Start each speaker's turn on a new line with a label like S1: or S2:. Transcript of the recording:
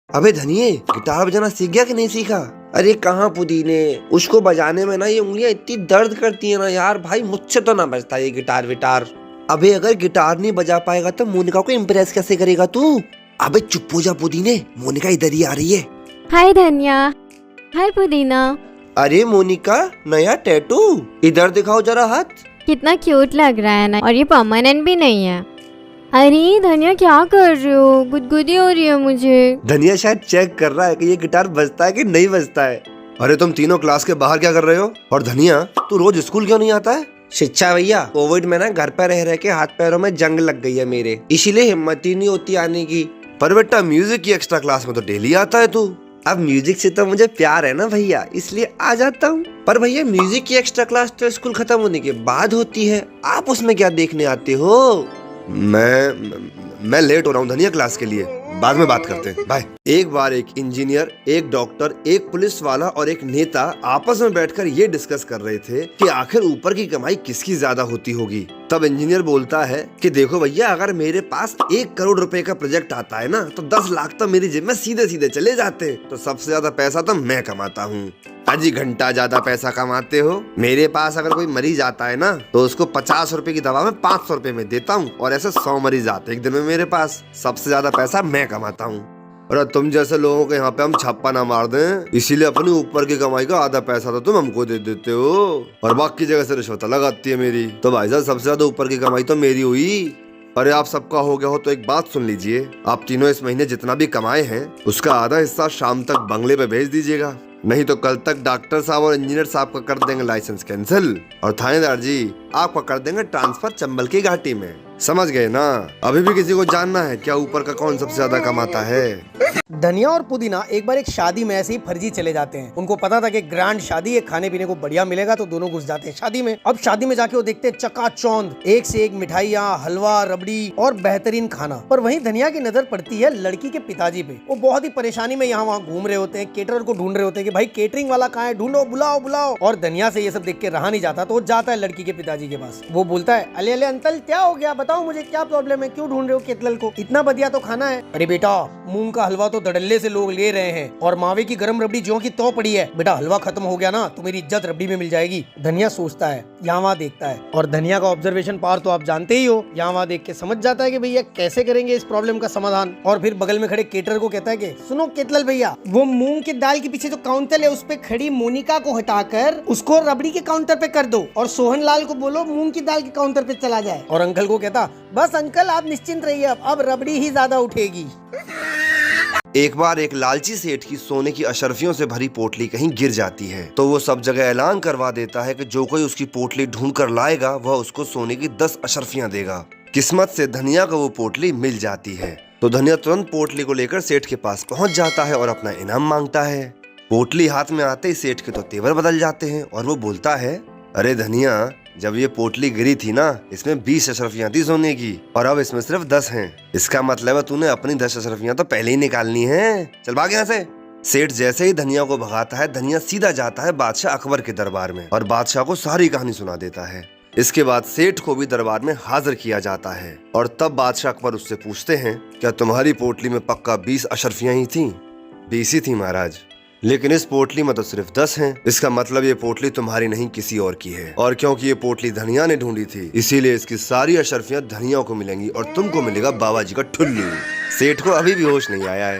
S1: अबे धनिये, गिटार बजाना सीख गया कि नहीं सीखा? अरे कहाँ पुदीने, उसको बजाने में ना ये उंगलियां इतनी दर्द करती है ना यार। भाई मुझसे तो ना बजता ये गिटार विटार। अबे अगर गिटार नहीं बजा पाएगा तो मोनिका को इम्प्रेस कैसे करेगा तू? अबे चुप हो जा पुदीने, मोनिका इधर ही आ रही है।
S2: हाय धनिया। हाय पुदीना।
S1: अरे मोनिका, नया टैटू, इधर दिखाओ जरा हाथ।
S2: कितना क्यूट लग रहा है ना, और ये परमानेंट भी नहीं है। अरे धनिया क्या कर रहे हो? गुदगुदी हो रही है मुझे।
S1: धनिया शायद चेक कर रहा है कि ये गिटार बजता है कि नहीं बजता है। अरे तुम तीनों क्लास के बाहर क्या कर रहे हो? और धनिया, तू रोज स्कूल क्यों नहीं आता है? शिक्षा भैया, कोविड में ना घर पर रह के हाथ पैरों में जंग लग गई है मेरे, इसीलिए हिम्मत ही नहीं होती आने की। पर बेटा म्यूजिक की एक्स्ट्रा क्लास में तो डेली आता है तू। अब म्यूजिक से तो मुझे प्यार है ना भैया, इसलिए आ जाता हूँ। पर भैया म्यूजिक की एक्स्ट्रा क्लास तो स्कूल खत्म होने के बाद होती है, आप उसमें क्या देखने आते हो? मैं लेट हो रहा हूँ धनिया क्लास के लिए, बाद में बात करते हैं, बाय। एक बार एक इंजीनियर, एक डॉक्टर, एक पुलिस वाला और एक नेता आपस में बैठकर ये डिस्कस कर रहे थे कि आखिर ऊपर की कमाई किसकी ज्यादा होती होगी। तब इंजीनियर बोलता है कि देखो भैया, अगर मेरे पास 1 करोड़ रुपए का प्रोजेक्ट आता है ना, तो 10 लाख तो मेरी जेब में सीधे सीधे चले जाते, तो सबसे ज्यादा पैसा तो मैं कमाता हूँ। अजी घंटा ज्यादा पैसा कमाते हो। मेरे पास अगर कोई मरीज आता है ना, तो उसको 50 रुपए की दवा में 500 रुपए में देता हूँ, और ऐसे 100 मरीज आते एक दिन में मेरे पास। सबसे ज्यादा पैसा मैं कमाता हूँ। और तुम जैसे लोगों के यहाँ पे हम छापा ना मार दें, इसीलिए अपनी ऊपर की कमाई का आधा पैसा तो तुम हमको दे देते हो, और बाकी जगह से रिश्वत अलग आती है मेरी। तो भाई साहब सबसे ज्यादा ऊपर की कमाई तो मेरी हुई। अरे आप सबका हो गया हो तो एक बात सुन लीजिए, आप तीनों इस महीने जितना भी कमाए हैं उसका आधा हिस्सा शाम तक बंगले पे भेज दीजिएगा, नहीं तो कल तक डॉक्टर साहब और इंजीनियर साहब का कर देंगे लाइसेंस कैंसिल, और थानेदार जी आपका कर देंगे ट्रांसफर चंबल की घाटी में। समझ गए ना? अभी भी किसी को जानना है क्या ऊपर का कौन सबसे ज्यादा कमाता है?
S3: धनिया और पुदीना एक बार एक शादी में ऐसे ही फर्जी चले जाते हैं। उनको पता था कि ग्रैंड शादी है, खाने पीने को बढ़िया मिलेगा, तो दोनों घुस जाते हैं शादी में। अब शादी में जाके वो देखते हैं चकाचौंध, एक से एक मिठाइयाँ, हलवा, रबड़ी और बेहतरीन खाना। पर वहीं धनिया की नजर पड़ती है लड़की के पिताजी पे। वो बहुत ही परेशानी में यहाँ वहाँ घूम रहे होते हैं, केटरर को ढूंढ रहे होते हैं कि भाई केटरिंग वाला कहाँ है, ढूंढो, बुलाओ बुलाओ। और धनिया से ये सब देख के रहा नहीं जाता, तो वो जाता है लड़की के पिताजी के पास। वो बोलता है, अले अले अंकल क्या हो गया, बताओ मुझे क्या प्रॉब्लम है, क्यों ढूंढ रहे हो केतलल को, इतना बढ़िया तो खाना है। अरे बेटा, मूंग का हलवा तो धड़ल्ले से लोग ले रहे हैं, और मावे की गरम रबड़ी ज्यों की तो पड़ी है। बेटा हलवा खत्म हो गया ना तो मेरी इज्जत रबड़ी में मिल जाएगी। धनिया सोचता है, यहाँ वहाँ देखता है, और धनिया का ऑब्जर्वेशन पावर तो आप जानते ही हो, यहाँ वहाँ देख के समझ जाता है कि भैया कैसे करेंगे इस प्रॉब्लम का समाधान। और फिर बगल में खड़े केटर को कहता है कि सुनो केतलल भैया, वो मूंग की दाल के पीछे जो काउंटर है उस पे खड़ी मोनिका को हटाकर उसको रबड़ी के काउंटर पे कर दो, और सोहन लाल को बोलो मूंग की दाल के काउंटर पे चला जाए। और अंकल को कहता, बस अंकल आप निश्चिंत रहिए, अब रबड़ी ही ज्यादा उठेगी।
S1: एक बार एक लालची सेठ की सोने की अशर्फियों से भरी पोटली कहीं गिर जाती है, तो वो सब जगह ऐलान करवा देता है कि जो कोई उसकी पोटली ढूंढ कर लाएगा वह उसको सोने की 10 अशर्फियां देगा। किस्मत से धनिया को वो पोटली मिल जाती है, तो धनिया तुरंत पोटली को लेकर सेठ के पास पहुंच जाता है और अपना इनाम मांगता है। पोटली हाथ में आते ही सेठ के तो तेवर बदल जाते हैं, और वो बोलता है, अरे धनिया, जब ये पोटली गिरी थी ना, इसमें 20 अशरफियां थी सोने की, और अब इसमें सिर्फ 10 हैं। इसका मतलब है तूने अपनी 10 अशरफियां तो पहले ही निकालनी हैं। चल भाग यहाँ से। सेठ जैसे ही धनिया को भगाता है, धनिया सीधा जाता है बादशाह अकबर के दरबार में, और बादशाह को सारी कहानी सुना देता है। इसके बाद सेठ को भी दरबार में हाजिर किया जाता है, और तब बादशाह अकबर उससे पूछते हैं, क्या तुम्हारी पोटली में पक्का 20 अशरफियां ही थी? 20 ही थी महाराज, लेकिन इस पोटली में तो सिर्फ 10 हैं। इसका मतलब ये पोटली तुम्हारी नहीं किसी और की है, और क्योंकि ये पोटली धनिया ने ढूंढी थी, इसीलिए इसकी सारी अशर्फियां धनिया को मिलेंगी और तुमको मिलेगा बाबा जी का ठुल्लू। सेठ को अभी भी होश नहीं आया है।